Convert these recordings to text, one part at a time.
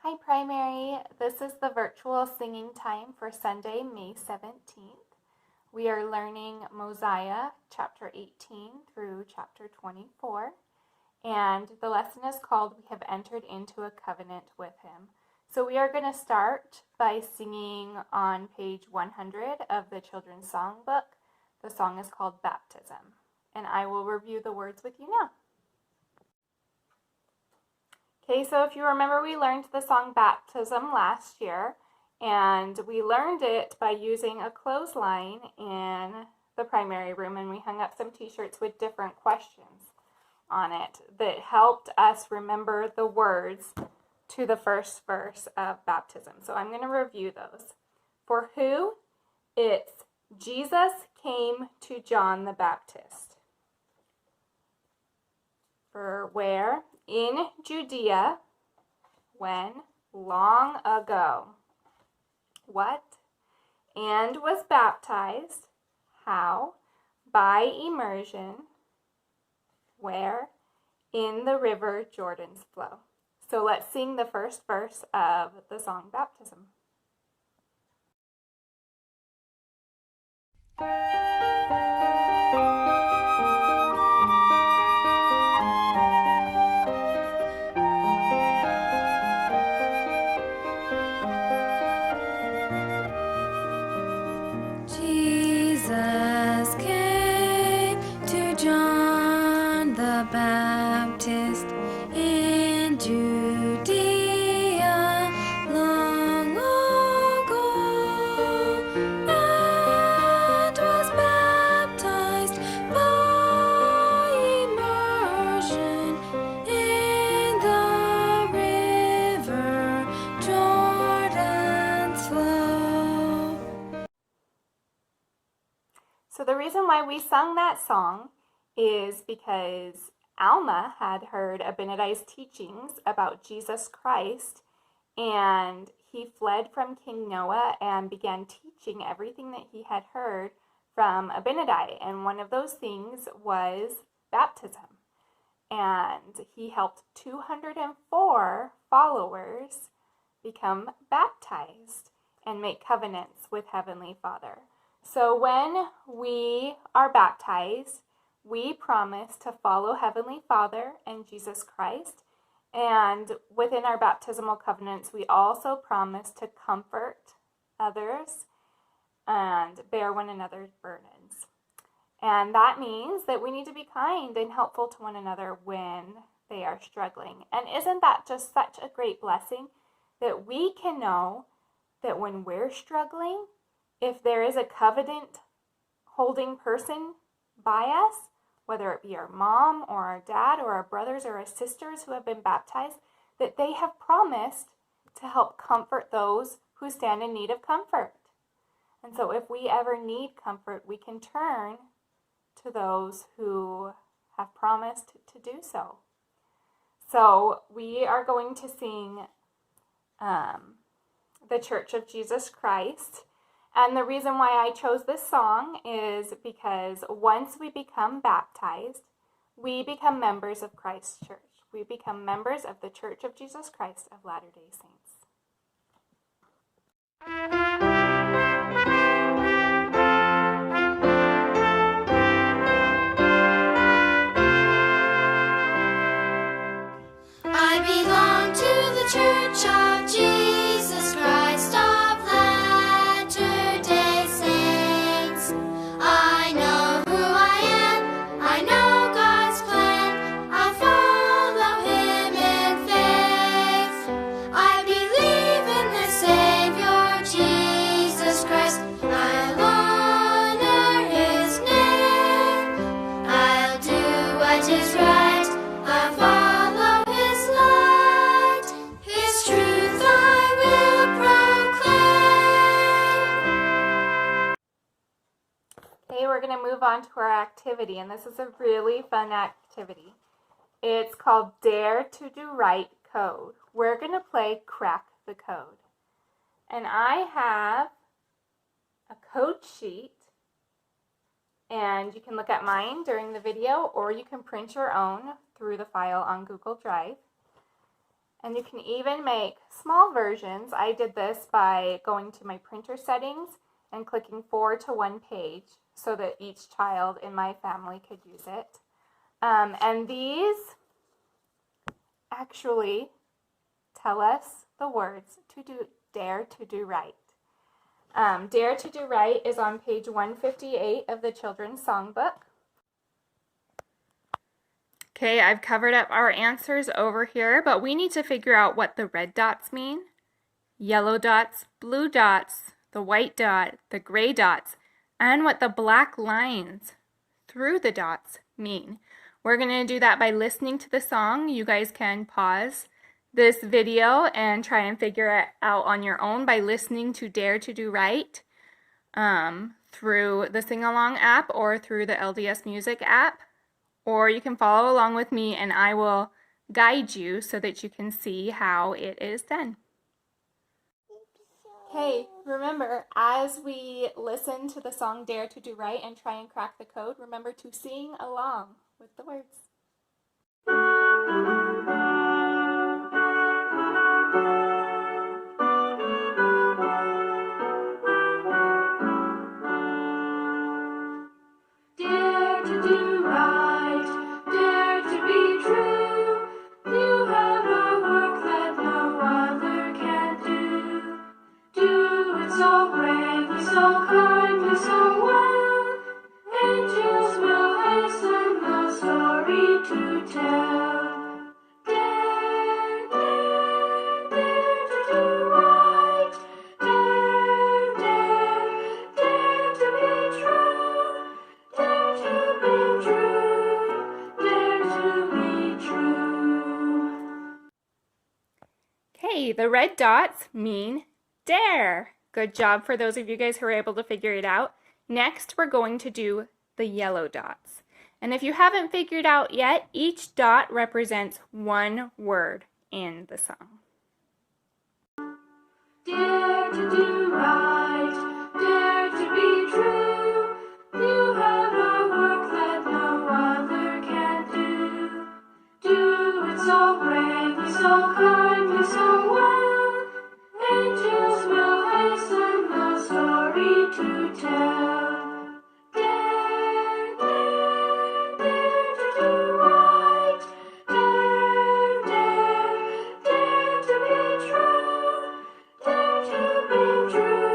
Hi Primary, this is the virtual singing time for Sunday, May 17th. We are learning Mosiah chapter 18 through chapter 24, and the lesson is called We Have Entered into a Covenant with Him. So we are going to start by singing on page 100 of the Children's Songbook. The song is called Baptism, and I will review the words with you now. Okay, so if you remember, we learned the song Baptism last year, and we learned it by using a clothesline in the primary room, and we hung up some t-shirts with different questions on it that helped us remember the words to the first verse of baptism. So I'm going to review those. For who? It's Jesus came to John the Baptist. For where? In Judea. When? Long ago. What? And was baptized. How? By immersion. Where? In the river Jordan's flow. So let's sing the first verse of the song Baptism. Jesus came to John the Baptist in Judea long ago, and was baptized by immersion in the river Jordan's flow. So the reason why we sung that song is because Alma had heard Abinadi's teachings about Jesus Christ, and he fled from King Noah and began teaching everything that he had heard from Abinadi, and one of those things was baptism. And he helped 204 followers become baptized and make covenants with Heavenly Father. So when we are baptized, we promise to follow Heavenly Father and Jesus Christ. And within our baptismal covenants, we also promise to comfort others and bear one another's burdens. And that means that we need to be kind and helpful to one another when they are struggling. And isn't that just such a great blessing that we can know that when we're struggling, if there is a covenant holding person by us, whether it be our mom or our dad or our brothers or our sisters who have been baptized, that they have promised to help comfort those who stand in need of comfort. And so if we ever need comfort, we can turn to those who have promised to do so. So we are going to sing the Church of Jesus Christ. And the reason why I chose this song is because once we become baptized, we become members of Christ's church. We become members of the Church of Jesus Christ of Latter-day Saints. I belong to the Church of Jesus Christ of Latter-day Saints. I know who I am, I know God's plan, I'll follow Him in faith. I believe in the Savior Jesus Christ, I'll honor His name. I'll do what is right, I'll follow His light, His truth I will proclaim. Okay, we're going to move on to our activity, and this is a really fun activity. It's called Dare to Do Right Code. We're going to play Crack the Code. And I have a code sheet, and you can look at mine during the video, or you can print your own through the file on Google Drive. And you can even make small versions. I did this by going to my printer settings and clicking forward to one page so that each child in my family could use it. And these actually tell us the words to do, dare to do right. Dare to do right is on page 158 of the Children's Songbook. Okay, I've covered up our answers over here, but we need to figure out what the red dots mean, yellow dots, blue dots, the white dot, the gray dots, and what the black lines through the dots mean. We're going to do that by listening to the song. You guys can pause this video and try and figure it out on your own by listening to Dare to Do Right through the Sing Along app or through the LDS Music app. Or you can follow along with me and I will guide you so that you can see how it is done. Okay, remember, as we listen to the song Dare to Do Right and try and crack the code, remember to sing along with the words. Dare to do right, dare to be true. You have a work that no other can do. Do it so bravely, so kindly, so well. Angels will hasten the story to tell. Dare, dare, dare to do right. Dare, dare, dare to be true. Dare to be true. Dare to be true. Okay, the red dots mean dare. Good job for those of you guys who are able to figure it out. Next, we're going to do the yellow dots. And if you haven't figured out yet, each dot represents one word in the song. Dare to do right, dare to be true. You have a work that no other can do. Do it so bravely, so kindly, so well. Angels will hasten the story to tell. Dare, dare, dare to do right. Dare, dare, dare to be true. Dare to be true.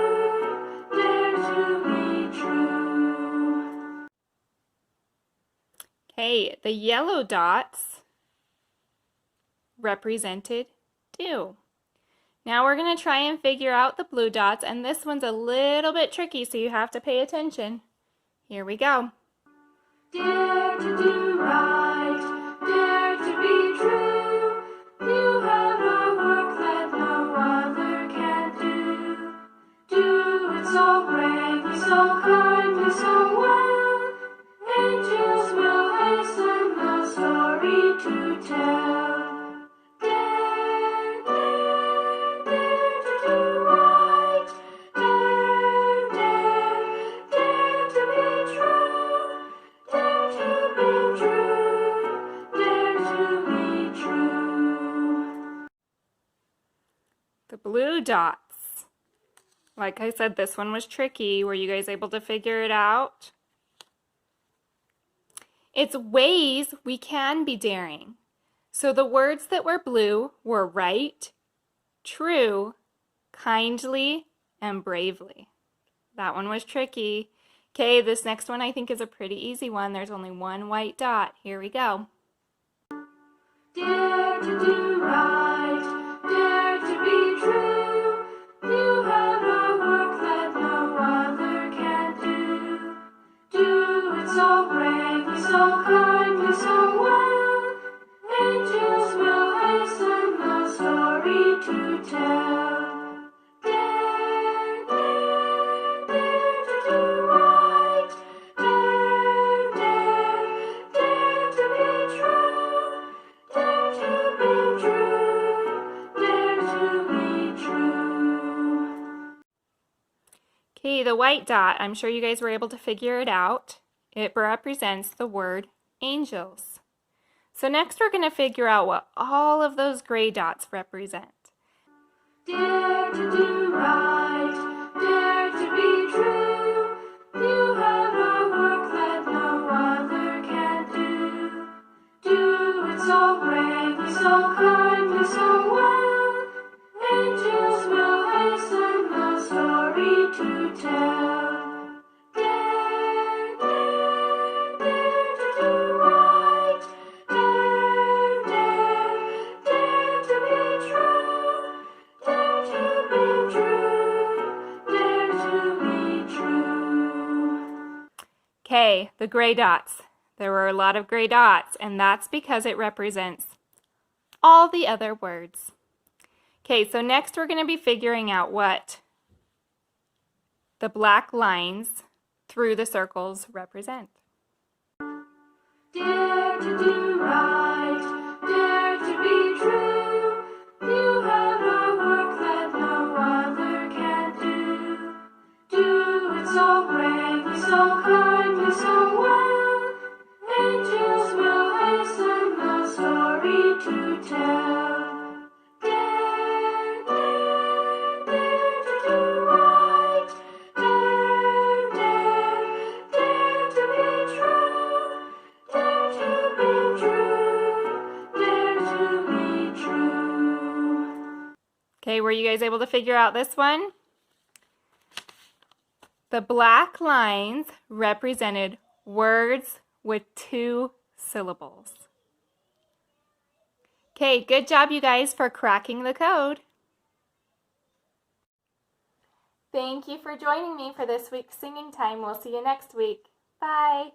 Dare to be true. Okay, the yellow dots represented do. Now we're going to try and figure out the blue dots, and this one's a little bit tricky, so you have to pay attention. Here we go. Dare to do right, dare to be true. You have a work that no other can do. Do it so bravely, so kindly, so well. Angels will hasten the story to tell. Dare, dare, dare to do right. Dare, dare, dare to be true. Dare to be true. Dare to be true. The blue dots. Like I said, this one was tricky. Were you guys able to figure it out? It's ways we can be daring. So the words that were blue were right, true, kindly, and bravely. That one was tricky. Okay, this next one I think is a pretty easy one. There's only one white dot. Here we go. Dare to do right, dare to be true. You have a work that no other can do. Do it so bravely, so kindly, so well. Angels will hasten the story to tell. Dare, dare, dare to do right. Dare, dare, dare to be true. Dare to be true. Dare to be true. Okay, the white dot, I'm sure you guys were able to figure it out. It represents the word angels. So next we're going to figure out what all of those gray dots represent. Dare to do right, dare to be true. You have a work that no other can do. Do it so bravely, so kindly, so well. Angels will hasten the story to tell. Dare, dare, dare to do right. Dare, dare, dare to be true. Dare to be true. Dare to be true. Okay, the gray dots. There were a lot of gray dots, and that's because it represents all the other words. Okay, so next we're going to be figuring out what the black lines through the circles represent. Dare to do right, dare to be true. You have a work that no other can do. Do it so bravely, so kindly, so well. Angels will hasten the story to tell. Dare, dare, dare to do right. Dare, dare, dare to be true. Dare to be true. Dare to be true. Okay, were you guys able to figure out this one? The black lines represented words with 2 syllables. Okay, good job you guys for cracking the code. Thank you for joining me for this week's singing time. We'll see you next week. Bye.